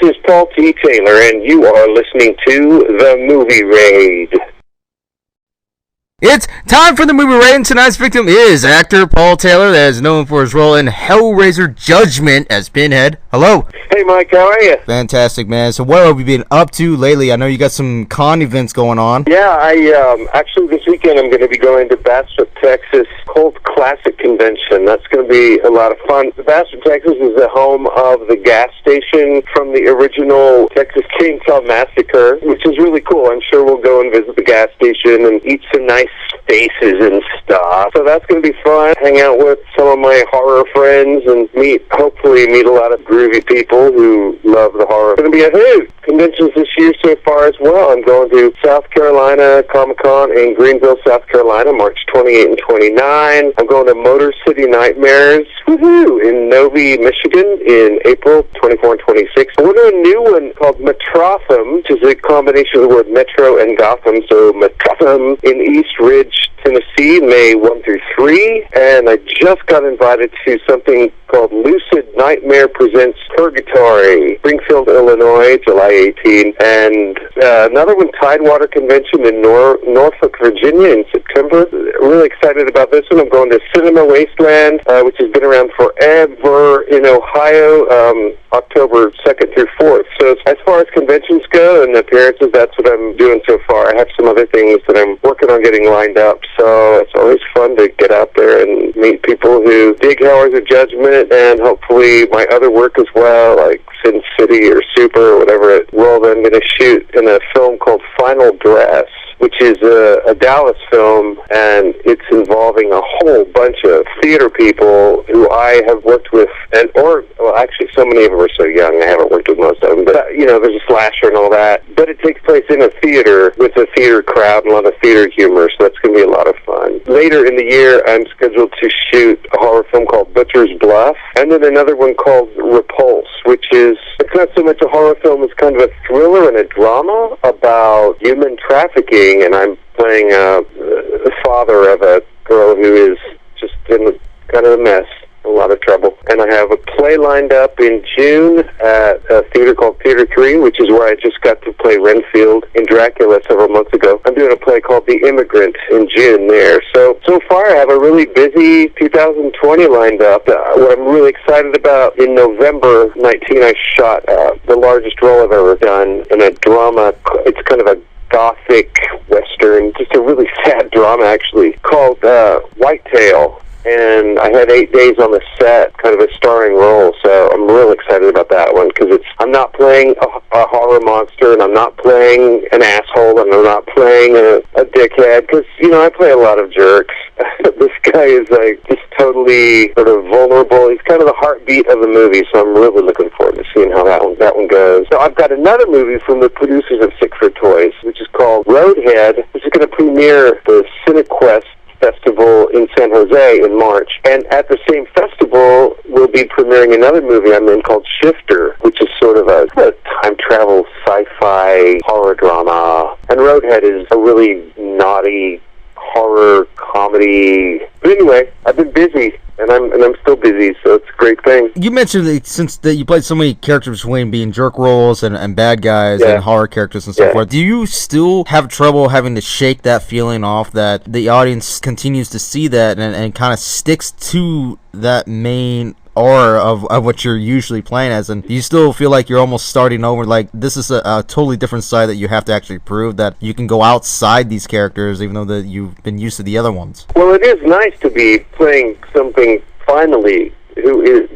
is Paul T. Taylor, and you are listening to The Movie Raid. It's time for the movie raid, and tonight's victim is actor Paul Taylor, that is known for his role in Hellraiser Judgement as Pinhead. Hello. Hey, Mike, how are you? Fantastic, man. So what have you been up to lately? I know you got some con events going on. Yeah, actually this weekend I'm going to be going to Bastrop, Texas Cult Classic Convention. That's going to be a lot of fun. Bastrop, Texas is the home of the gas station from the original Texas Chainsaw Massacre, which is really cool. I'm sure we'll go and visit the gas station and eat some nice spaces and stuff. So that's going to be fun. Hang out with some of my horror friends and hopefully meet a lot of groovy people who love the horror. It's going to be a hoot. Conventions this year so far as well. I'm going to South Carolina Comic-Con in Greenville, South Carolina, March 28 and 29. I'm going to Motor City Nightmares, woohoo, in Novi, Michigan in April 24 and 26. I'm going to a new one called Metrotham, which is a combination of the word Metro and Gotham, so Metrotham in East Ridge, Tennessee, May 1 through 3. And I just got invited to something called Lucid Nightmare Presents Purgatory, Springfield, Illinois, July 18. And another one, Tidewater Convention in Norfolk, Virginia in September. Really excited about this one. I'm going to Cinema Wasteland, which has been around forever in Ohio, October 2nd through 4th. So as far as conventions go and appearances, that's what I'm doing so far. I have some other things that I'm working on getting lined up, so it's always fun to get out there and meet people who dig Hellraiser Judgement and hopefully my other work as well, like Sin City or Super or whatever role that I'm going to shoot in a film called Final Dress, which is a Dallas film, and it's involving a whole bunch of theater people who I have worked with, actually so many of them are so young, I haven't worked with most of them, but, there's a slasher and all that, but it takes place in a theater with a theater crowd and a lot of theater humor, so that's going to be a lot of fun. Later in the year, I'm scheduled to shoot a horror film called Butcher's Bluff, and then another one called Repulse, which is, it's not so much a horror film, it's kind of a thriller and a drama about human trafficking, and I'm playing the father of a girl who is just in kind of a mess, a lot of trouble. And I have a play lined up in June at a theater called Theater 3, which is where I just got to play Renfield in Dracula several months ago. I'm doing a play called The Immigrant in June there. So far I have a really busy 2020 lined up. What I'm really excited about, in November 19, I shot the largest role I've ever done in a drama. It's kind of a gothic western, just a really sad drama actually, called Whitetail. And I had 8 days on the set, kind of a starring role, so I'm real excited about that one, because I'm not playing a horror monster, and I'm not playing an asshole, and I'm not playing a dickhead, because, I play a lot of jerks. This guy is, just totally sort of vulnerable. He's kind of the heartbeat of the movie, so I'm really looking forward to seeing how that one goes. So I've got another movie from the producers of Sick for Toys, which is called Roadhead, which is going to premiere the CineQuest Festival in San Jose in March. And at the same festival, we'll be premiering another movie I'm in called Shifter, which is sort of a time travel sci-fi horror drama. And Roadhead is a really naughty horror comedy. But anyway, I've been busy. And I'm still busy, so it's a great thing. You mentioned that since you played so many characters between being jerk roles and bad guys and horror characters and so forth, do you still have trouble having to shake that feeling off that the audience continues to see that and kind of sticks to that main aura of what you're usually playing as, and you still feel like you're almost starting over, like this is a totally different side that you have to actually prove that you can go outside these characters even though that you've been used to the other ones? Well, it is nice to be playing something finally who is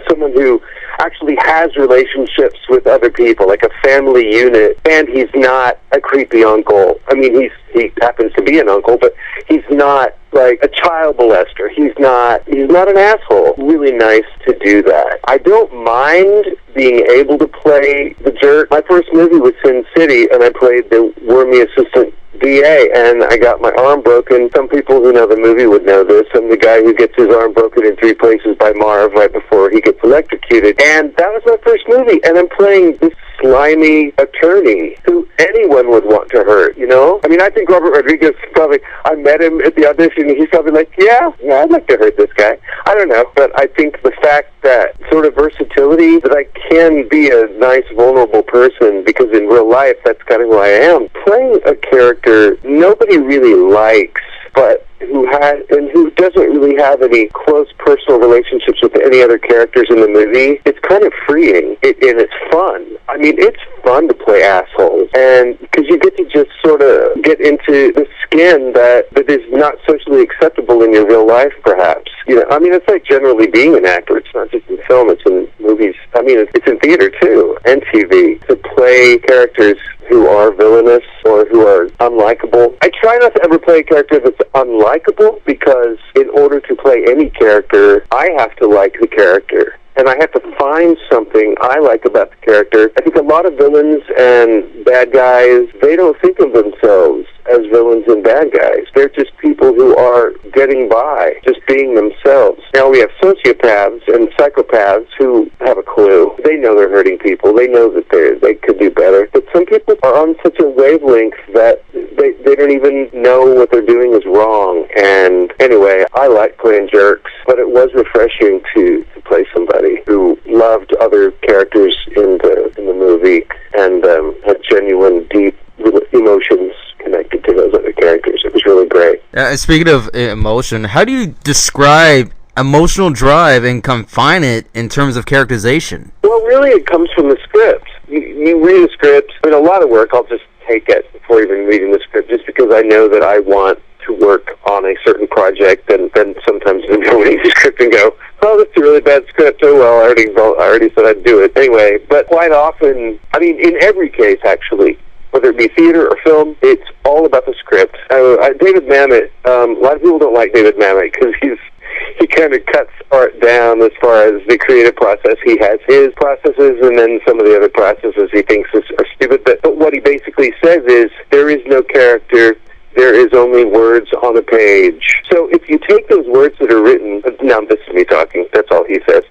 someone who actually has relationships with other people, like a family unit, and he's not a creepy uncle. I mean, he happens to be an uncle, but he's not like a child molester. He's not an asshole. Really nice to do that. I don't mind being able to play the jerk. My first movie was Sin City, and I played the wormy assistant DA, and I got my arm broken. Some people who know the movie would know this. I'm the guy who gets his arm broken in 3 places by Marv right before he gets electrocuted. And that was my first movie, and I'm playing this slimy attorney who anyone would want to hurt, you know? I mean, I think Robert Rodriguez probably, I met him at the audition, and he's probably like, yeah, I'd like to hurt this guy. I don't know, but I think the fact that sort of versatility, that I can be a nice, vulnerable person, because in real life, that's kind of who I am. Playing a character nobody really likes, but who doesn't really have any close personal relationships with any other characters in the movie, it's kind of freeing, and it's fun. I mean, it's fun to play assholes, and because you get to just sort of get into the skin that is not socially acceptable in your real life, perhaps. You know, I mean, it's like generally being an actor. It's not just in film, it's in movies. I mean, it's in theater, too, and TV, to play characters who are villainous or who are unlikable. I try not to ever play a character that's unlikable, because in order to play any character, I have to like the character. And I have to find something I like about the character. I think a lot of villains and bad guys, they don't think of themselves as villains and bad guys. They're just people who are getting by, just being themselves. Now we have sociopaths and psychopaths who have a clue. They know they're hurting people. They know that they could do better. But some people are on such a wavelength that they don't even know what they're doing is wrong. And anyway, I like playing jerks, but it was refreshing to play somebody who loved other characters in the movie and had genuine, deep emotions connected to those other characters. It was really great. Speaking of emotion, how do you describe emotional drive and confine it in terms of characterization? Well, really, it comes from the script. You read a script. I mean, a lot of work, I'll just take it before even reading the script, just because I know that I want to work on a certain project, and then sometimes I go read the script and go, oh, that's a really bad script. Oh, well, I already said I'd do it. Anyway, but quite often, I mean, in every case, actually, whether it be theater or film, it's all about the script. David Mamet, a lot of people don't like David Mamet because he kind of cuts art down as far as the creative process. He has his processes, and then some of the other processes he thinks are stupid. But what he basically says is, there is no character, there is only words on a page. So if you take those words that are written, now this is me talking, that's all he says.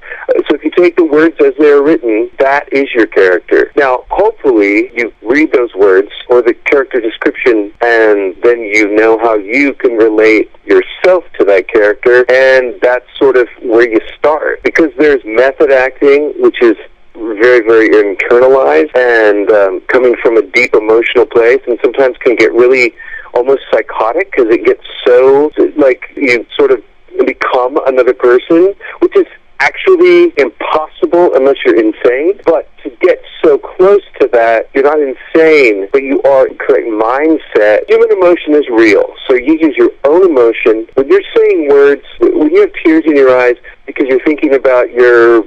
So if you take the words as they're written, that is your character. Now, hopefully, you read those words or the character description, and then you know how you can relate yourself to that character, and that's sort of where you start. Because there's method acting, which is very, very internalized and coming from a deep emotional place, and sometimes can get really almost psychotic, because it gets so, like, you sort of become another person, which is actually impossible unless you're insane. But to get so close to that, you're not insane, but you are in the correct mindset. Human emotion is real, so you use your own emotion. When you're saying words, when you have tears in your eyes because you're thinking about your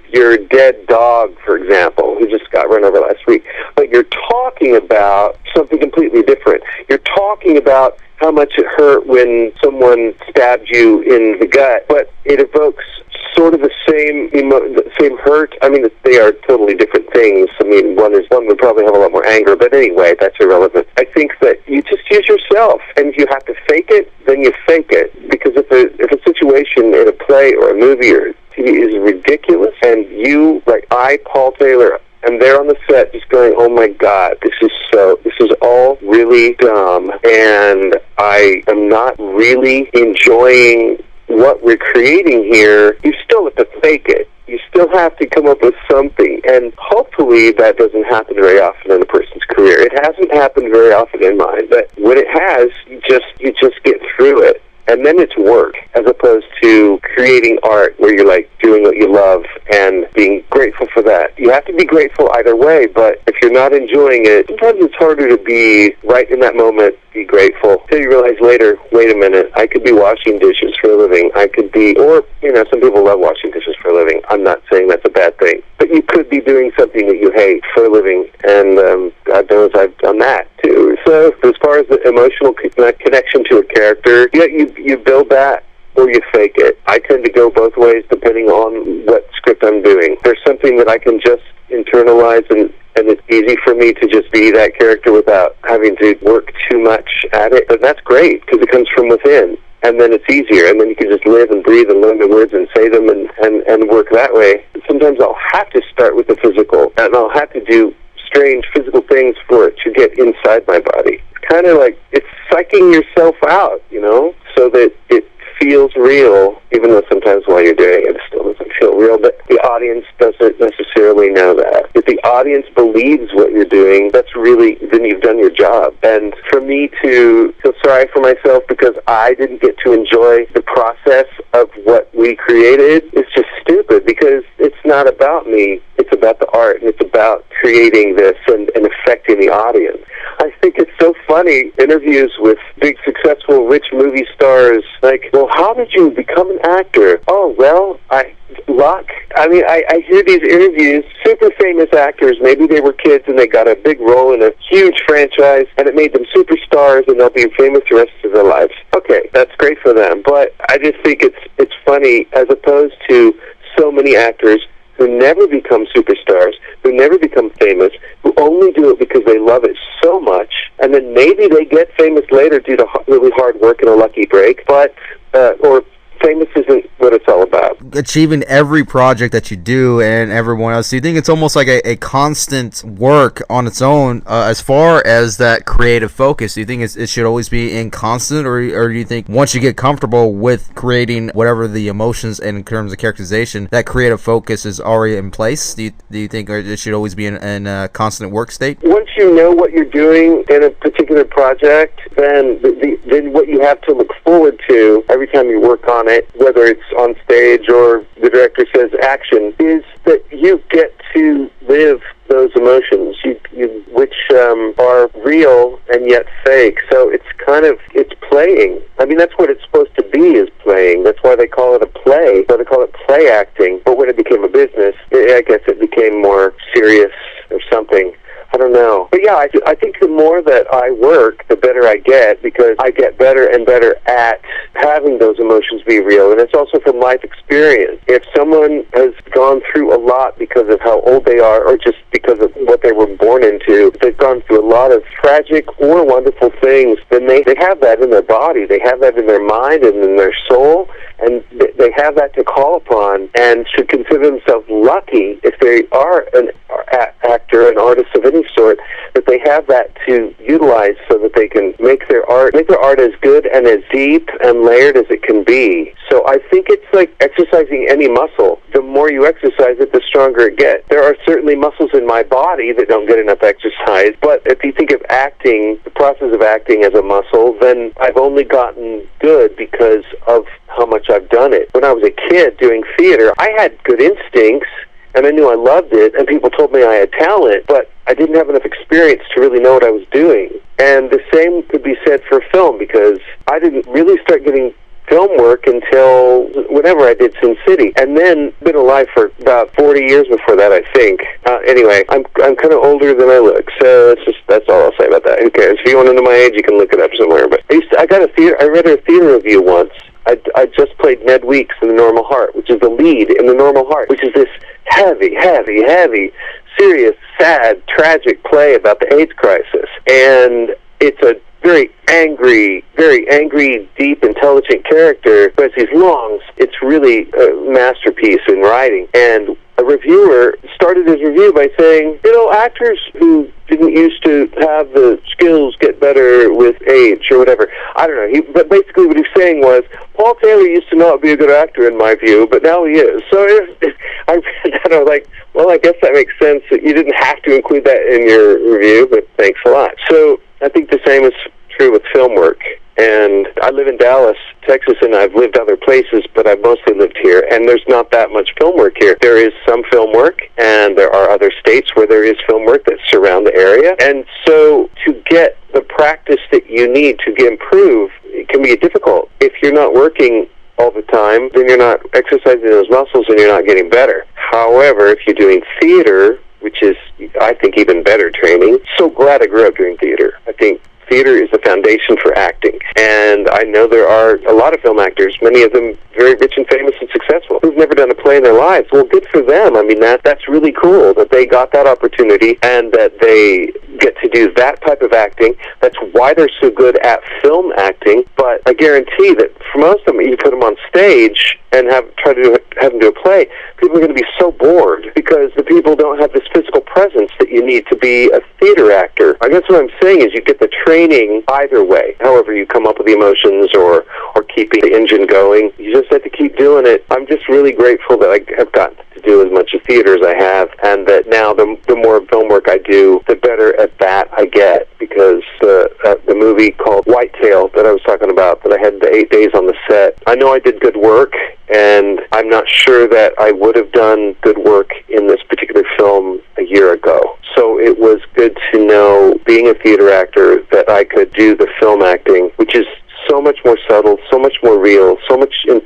dead dog, for example, who just got run over last week, but you're talking about something completely different. You're talking about how much it hurt when someone stabbed you in the gut, but it evokes sort of the same hurt. I mean, they are totally different things. I mean, one would probably have a lot more anger, but anyway, that's irrelevant. I think that you just use yourself, and if you have to fake it, then you fake it. Because if a situation in a play or a movie or TV is ridiculous, and you, like Paul Taylor, I'm there on the set just going, oh my God, this is all really dumb, and I am not really enjoying what we're creating here. You still have to fake it. You still have to come up with something, and hopefully that doesn't happen very often in a person's career. It hasn't happened very often in mine, but when it has, you just get through it. And then it's work, as opposed to creating art where you're like doing what you love and being grateful for that. You have to be grateful either way, but if you're not enjoying it, sometimes it's harder to be right in that moment, be grateful, until you realize later, wait a minute, I could be washing dishes for a living. I could be, or, some people love washing dishes for a living. I'm not saying that's a bad thing. But you could be doing something that you hate for a living, and God knows I've done that too. So as far as the emotional connection to a character, you build that or you fake it. I tend to go both ways depending on what script I'm doing. There's something that I can just internalize, and it's easy for me to just be that character without having to work too much at it. But that's great, because it comes from within. And then it's easier, and then you can just live and breathe and learn the words and say them and work that way. Sometimes I'll have to start with the physical, and I'll have to do strange physical things for it to get inside my body. It's kind of like it's psyching yourself out, so that it feels real, even though sometimes while you're doing it, it still doesn't feel real, but the audience doesn't necessarily know that. If the audience believes what you're doing, then you've done your job. And for me to feel sorry for myself because I didn't get to enjoy the process of what we created is just stupid, because it's not about me, it's about the art, and it's about creating this and affecting the audience. I think it's so funny, interviews with big, successful, rich movie stars, like, well, how did you become an actor? Oh, well, luck. I hear these interviews, super famous actors, maybe they were kids and they got a big role in a huge franchise and it made them superstars and they'll be famous the rest of their lives. Okay, that's great for them, but I just think it's funny, as opposed to so many actors who never become superstars, who never become famous, who only do it because they love it so much, and then maybe they get famous later due to really hard work and a lucky break, but or famous isn't what it's all about. Achieving every project that you do and everyone else, do you think it's almost like a constant work on its own as far as that creative focus? Do you think it should always be in constant, or do you think once you get comfortable with creating whatever the emotions and in terms of characterization, that creative focus is already in place? Do you think it should always be in a constant work state? Once you know what you're doing in a particular project, then what you have to look forward to every time you work on it, whether it's on stage or the director says action, is that you get to live those emotions, which are real and yet fake. So it's playing. That's what it's supposed to be, is playing. That's why they call it a play. So they call it play acting. But when it became a business, I guess it became more serious or something. I don't know. But yeah, I think the more that I work, the better I get, because I get better and better at having those emotions be real. And it's also from life experience. If someone has gone through a lot because of how old they are, or just because of what they were born into, if they've gone through a lot of tragic or wonderful things, then they have that in their body, they have that in their mind and in their soul, and they have that to call upon, and should consider themselves lucky if they are an actor, an artist of any sort, that they have that to utilize so that they can make their art as good and as deep and layered as it can be. So I think it's like exercising any muscle. The more you exercise it, the stronger it gets. There are certainly muscles in my body that don't get enough exercise, but if you think of acting, the process of acting as a muscle, then I've only gotten good because of how much I've done it. When I was a kid doing theater, I had good instincts, and I knew I loved it, and people told me I had talent, but I didn't have enough experience to really know what I was doing. And the same could be said for film, because I didn't really start getting film work until whenever I did Sin City, and then been alive for about 40 years before that, I think. Anyway, I'm kind of older than I look, so that's all I'll say about that. Who cares? If you want to know my age, you can look it up somewhere. But I read a theater review once. I just played Ned Weeks in The Normal Heart, which is the lead in The Normal Heart, which is this heavy, serious, sad, tragic play about the AIDS crisis. And it's a very angry, deep, intelligent character who has these longs. It's really a masterpiece in writing. And a reviewer started his review by saying, actors who didn't used to have the skills get better with age or whatever. I don't know. But basically what he's saying was, Paul Taylor used to not be a good actor in my view, but now he is. So I read that, I was like, well, I guess that makes sense. That you didn't have to include that in your review, but thanks a lot. So I think the same is true with film work. And I live in Dallas, Texas, and I've lived other places, but I've mostly lived here, and there's not that much film work here. There is some film work, and there are other states where there is film work that surround the area. And so to get the practice that you need to improve, it can be difficult. If you're not working all the time, then you're not exercising those muscles and you're not getting better. However, if you're doing theater, which is, I think, even better training, so glad I grew up doing theater. I think theater is the foundation for acting. And I know there are a lot of film actors, many of them very rich and famous and successful, who've never done a play in their lives. Well, good for them. That's really cool that they got that opportunity and that they get to do that type of acting. That's why they're so good at film acting. But I guarantee that for most of them, you put them on stage and have them do a play, people are going to be so bored because the people don't have this physical presence that you need to be a theater actor. I guess what I'm saying is you get the training either way. However you come up with the emotions or keeping the engine going, you just have to keep doing it. I'm just really grateful that I have gotten to do as much of theater as I have, and that now the more film work I do, the better at that I get, because the movie called Whitetail that I was talking about, that I had the 8 days on the set, I know I did good work, and I'm not sure that I would have done good work in this particular film a year ago. So it was good to know, being a theater actor, that I could do the film acting, which is so much more subtle, so much more real,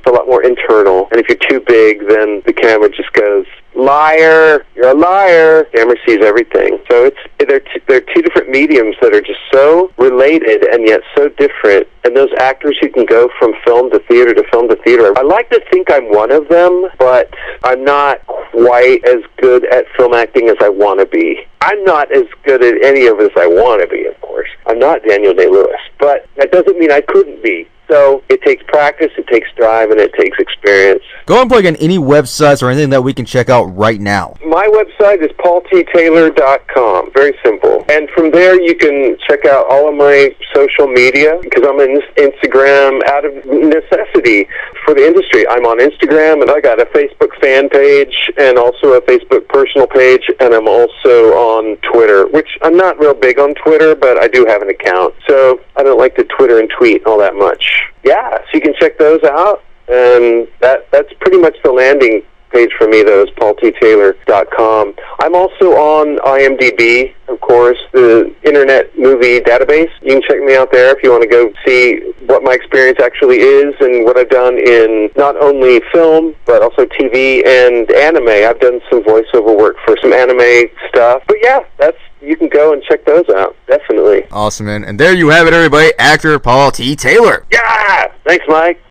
a lot more internal. And if you're too big, then the camera just goes, liar, you're a liar. The camera sees everything. So they're two different mediums that are just so related and yet so different. And those actors who can go from film to theater to film to theater, I like to think I'm one of them, but I'm not quite as good at film acting as I want to be. I'm not as good at any of it as I want to be, of course. I'm not Daniel Day-Lewis, but that doesn't mean I couldn't be. So it takes practice, it takes drive, and it takes experience. Go and plug in any websites or anything that we can check out right now. My website is paulttaylor.com. Very simple. And from there you can check out all of my social media, because I'm on Instagram out of necessity for the industry. I'm on Instagram, and I got a Facebook fan page and also a Facebook personal page, and I'm also on Twitter, which I'm not real big on Twitter, but I do have an account. So I don't like to Twitter and tweet all that much. Yeah, so you can check those out, and that's pretty much the landing page for me, though, is paulttaylor.com. I'm also on IMDb, of course, the Internet Movie Database. You can check me out there if you want to go see what my experience actually is and what I've done in not only film, but also TV and anime. I've done some voiceover work for some anime stuff. But yeah, you can go and check those out, definitely. Awesome, man. And there you have it, everybody. Actor Paul T. Taylor. Yeah! Thanks, Mike.